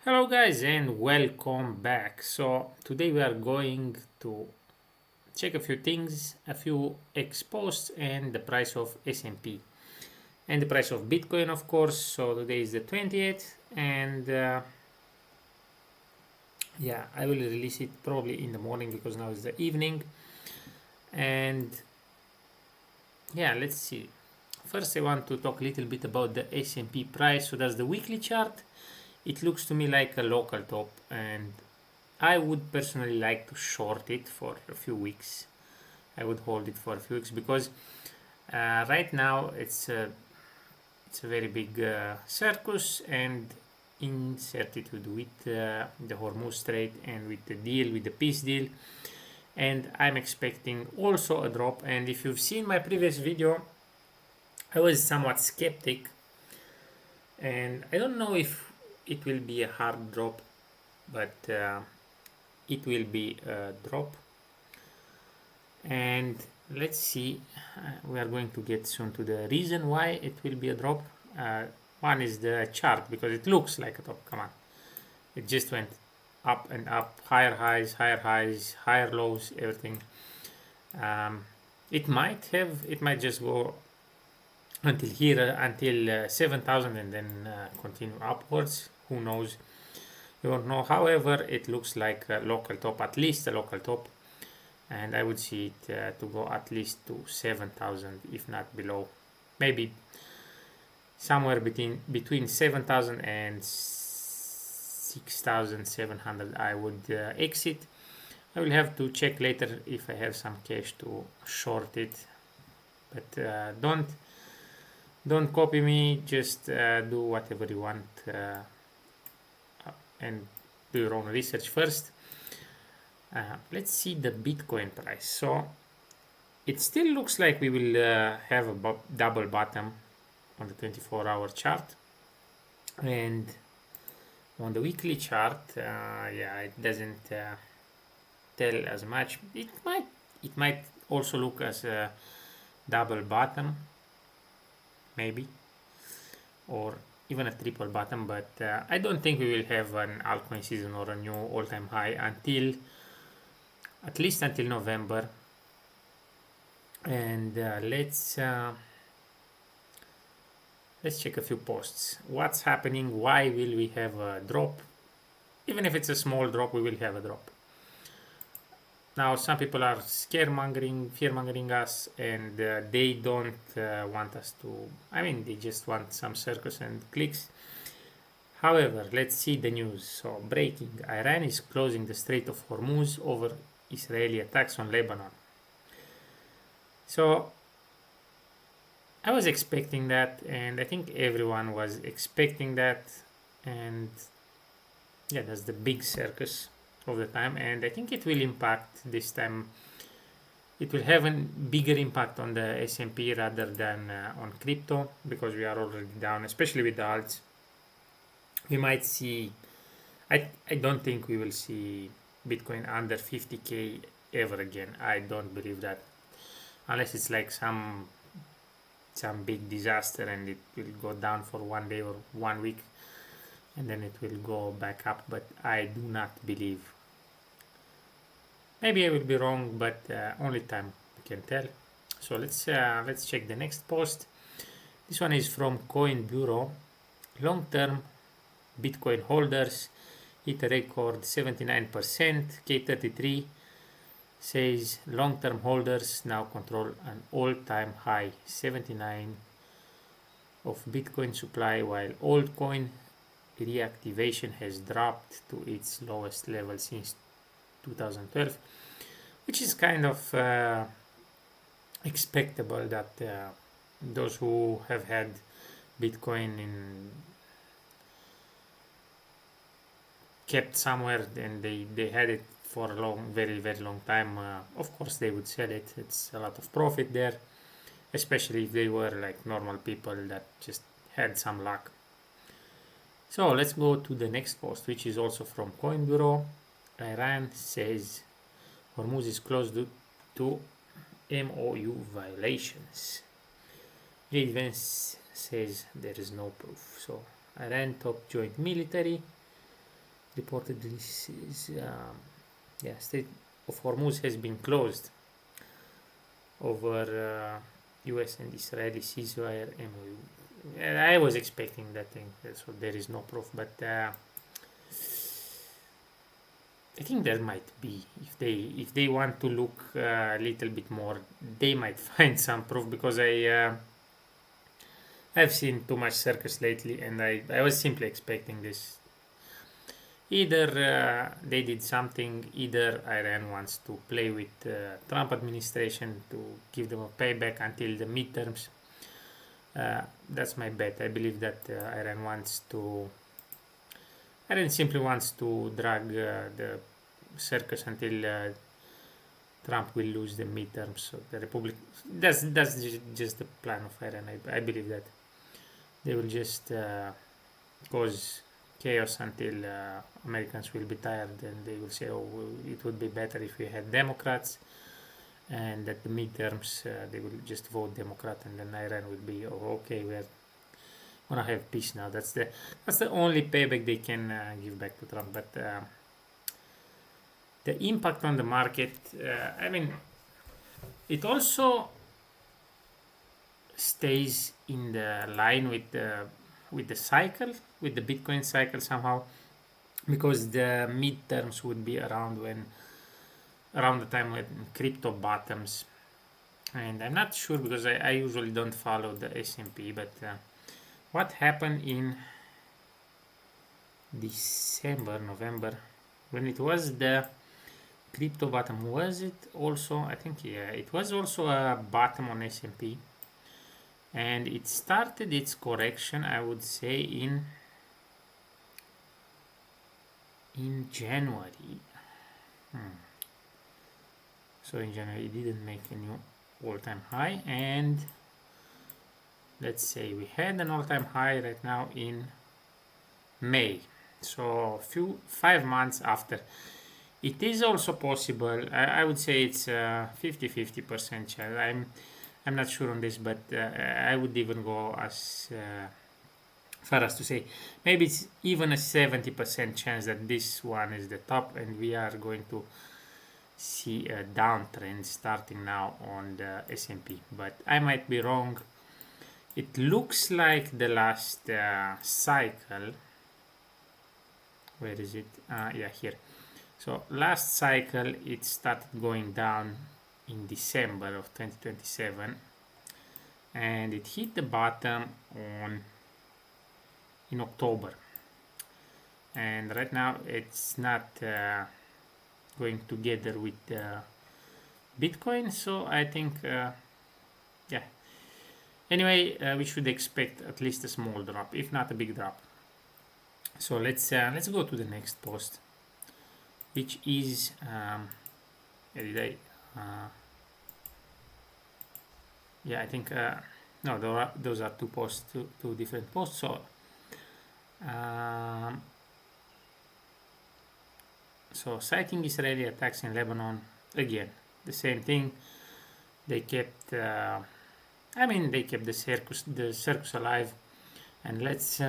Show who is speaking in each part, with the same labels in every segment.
Speaker 1: Hello guys and welcome back. So today we are going to check a few things, a few exposed and the price of S&P and the price of Bitcoin of course. So today is the 20th and yeah, I will release it probably in the morning because now is the evening. And yeah, let's see. First I want to talk a little bit about the S&P price. So that's the weekly chart. It looks to me like a local top, and I would personally like to short it for a few weeks. I would hold it for a few weeks because right now it's a very big circus and incertitude with the Hormuz Strait and with the deal, with the peace deal. And I'm expecting also a drop. And if you've seen my previous video, I was somewhat skeptic, and I don't know if it will be a hard drop, but it will be a drop. And let's see, we are going to get soon to the reason why it will be a drop. One is the chart, because it looks like a top. Come on, it just went up and up, higher highs, higher lows, everything. It might just go until here, until 7,000, and then continue upwards. Who knows? You don't know. However, it looks like a local top, at least a local top, and I would see it to go at least to 7,000, if not below. Maybe somewhere between 7,000 and 6,700 I would exit. I will have to check later if I have some cash to short it, but don't copy me. Just do whatever you want and do your own research first. Let's see the Bitcoin price. So it still looks like we will have a double bottom on the 24-hour chart, and on the weekly chart, yeah, it doesn't tell as much. It might also look as a double bottom, maybe, or even a triple bottom, but I don't think we will have an altcoin season or a new all-time high until at least until November. And let's check a few posts. What's happening? Why will we have a drop? Even if it's a small drop, we will have a drop. Now, some people are fear-mongering us, and they don't want us to. I mean, they just want some circus and clicks. However, let's see the news. So, breaking: Iran is closing the Strait of Hormuz over Israeli attacks on Lebanon. So, I was expecting that, and I think everyone was expecting that, and yeah, that's the big circus of the time, and I think it will impact this time. It will have a bigger impact on the S&P rather than on crypto, because we are already down, especially with the alts. We might see, I don't think we will see Bitcoin under 50k ever again. I don't believe that, unless it's like some big disaster and it will go down for one day or 1 week and then it will go back up, but I do not believe. Maybe I will be wrong, but only time can tell. So let's check the next post. This one is from Coin Bureau. Long-term Bitcoin holders hit a record 79%. K33 says long-term holders now control an all-time high 79 of Bitcoin supply, while altcoin reactivation has dropped to its lowest level since 2012, which is kind of expectable that those who have had Bitcoin in kept somewhere and they had it for a very long time, of course they would sell it. It's a lot of profit there, especially if they were like normal people that just had some luck. So let's go to the next post, which is also from Coin Bureau. Iran says Hormuz is close to MOU violations. J.D. Vance says there is no proof. So Iran top joint military reported this is yeah, Strait of Hormuz has been closed over US and Israeli ceasefire MOU. I was expecting that thing, so there is no proof, but I think there might be. If they want to look a little bit more, they might find some proof, because I've seen too much circus lately, and I was simply expecting this. Either they did something, either Iran wants to play with Trump administration to give them a payback until the midterms. That's my bet. I believe that Iran simply wants to drag the circus until Trump will lose the midterms. So the Republic. That's just the plan of Iran. I believe that they will just cause chaos until Americans will be tired, and they will say, "Oh, it would be better if we had Democrats." And at the midterms, they will just vote Democrat, and then Iran will be, "Oh, okay, we're gonna have peace now." That's the only payback they can give back to Trump. But the impact on the market, I mean, it also stays in the line with the cycle, with the Bitcoin cycle somehow, because the midterms would be around the time when crypto bottoms. And I'm not sure, because I usually don't follow the S&P, but what happened in December, November, when it was the crypto bottom, was it also, I think, yeah, it was also a bottom on S&P, and it started its correction, I would say, in January. So in January it didn't make a new all-time high, and let's say we had an all-time high right now in May, so 5 months after. It is also possible, I would say it's 50-50% chance. I'm not sure on this, but I would even go as far as to say maybe it's even a 70% chance that this one is the top, and we are going to see a downtrend starting now on the S&P, but I might be wrong. It looks like the last cycle, where is it? Yeah, here. So last cycle it started going down in December of 2027, and it hit the bottom in October, and right now it's not going together with Bitcoin, so I think yeah, anyway, we should expect at least a small drop, if not a big drop. So let's go to the next post, which is yeah, I think no, those are two posts, two different posts. So so citing Israeli attacks in Lebanon, again the same thing. They kept they kept the circus alive. And let's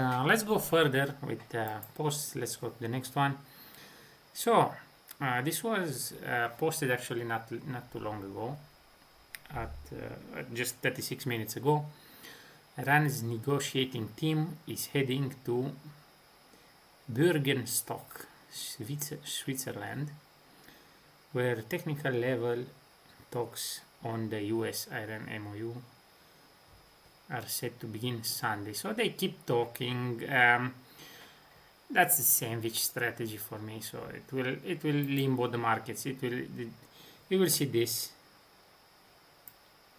Speaker 1: go further with posts. Let's go to the next one. So this was posted actually not too long ago, at just 36 minutes ago. Iran's negotiating team is heading to Bürgenstock, Switzerland, where technical level talks on the US-Iran MOU are set to begin Sunday. So they keep talking. That's the sandwich strategy for me. So it will limbo the markets. You will see this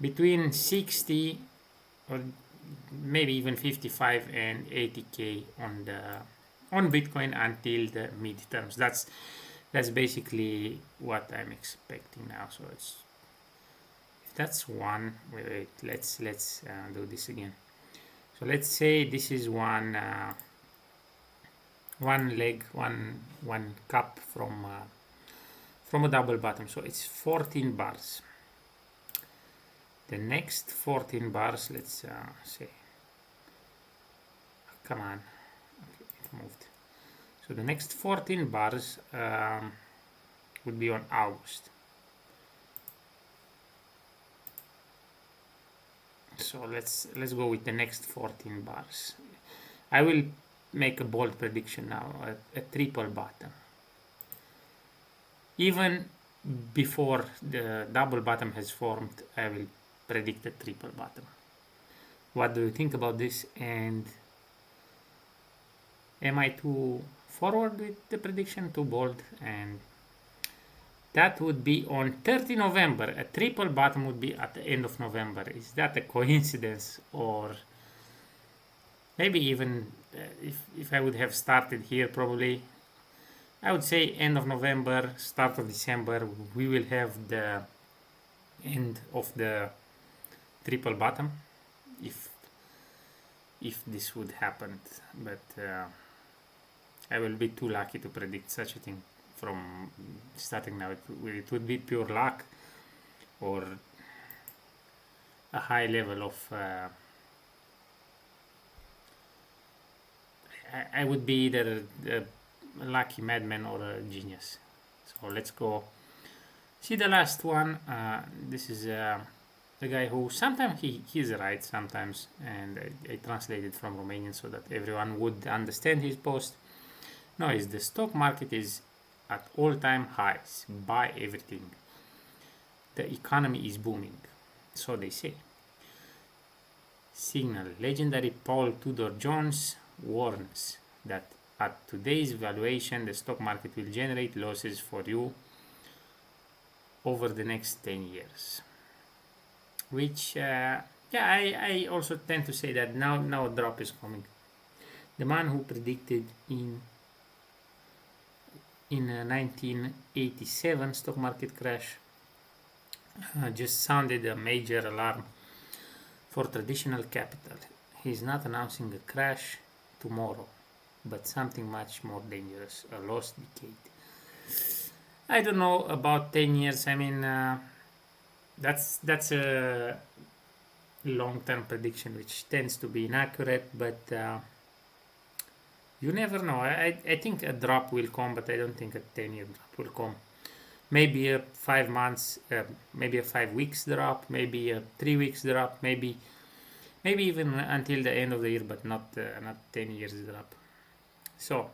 Speaker 1: between 60 or maybe even 55 and 80k on Bitcoin until the midterms. That's basically what I'm expecting now. So that's one. Wait, let's do this again. So let's say this is one leg, one cup from a double bottom. So it's 14 bars. The next 14 bars, let's say, come on, okay, it moved. So the next 14 bars would be on August. So let's go with the next 14 bars. I will make a bold prediction now, a triple bottom. Even before the double bottom has formed, I will predict a triple bottom. What do you think about this? And am I too forward with the prediction, too bold? And that would be on 30 November. A triple bottom would be at the end of November. Is that a coincidence? Or maybe even if I would have started here, probably I would say end of November, start of December, we will have the end of the triple bottom, if this would happen. But I will be too lucky to predict such a thing from starting now. It would be pure luck or a high level of I would be either a lucky madman or a genius. So let's go see the last one. This is the guy who sometimes he's right sometimes, and I translated from Romanian so that everyone would understand his post. No, is the stock market is at all-time highs. Buy everything. The economy is booming, so they say. Signal. Legendary Paul Tudor Jones warns that at today's valuation, the stock market will generate losses for you over the next 10 years. Which, yeah, I also tend to say that now a drop is coming. The man who predicted in 1987 stock market crash just sounded a major alarm for traditional capital. He's not announcing a crash tomorrow, but something much more dangerous, a lost decade. I don't know about 10 years. I mean, that's a long-term prediction which tends to be inaccurate, but you never know. I think a drop will come, but I don't think a 10-year drop will come. Maybe a 5 months, maybe a 5 weeks drop, maybe a 3 weeks drop, maybe even until the end of the year, but not 10 years drop. So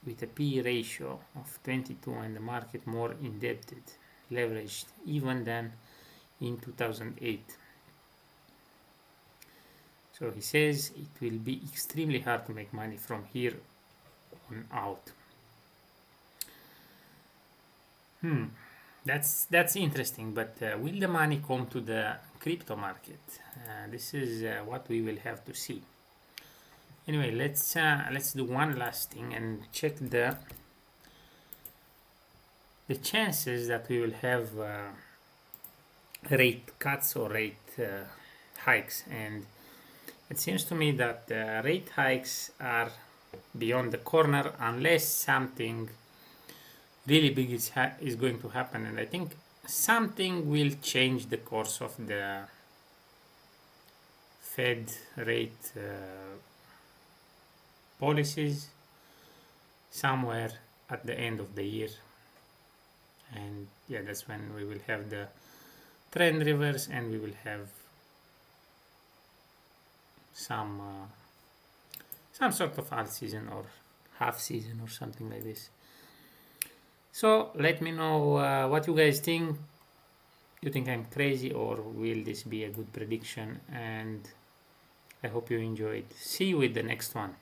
Speaker 1: with a P ratio of 22 and the market more indebted, leveraged even than in 2008. So he says it will be extremely hard to make money from here on out. That's interesting, but will the money come to the crypto market? This is what we will have to see. Anyway, let's do one last thing and check the chances that we will have rate cuts or rate hikes. And it seems to me that rate hikes are beyond the corner unless something really big is going to happen. And I think something will change the course of the Fed rate policies somewhere at the end of the year. And yeah, that's when we will have the trend reverse and we will have some sort of alt season or half season or something like this. So let me know what you guys think. You think I'm crazy, or will this be a good prediction? And I hope you enjoyed. See you with the next one.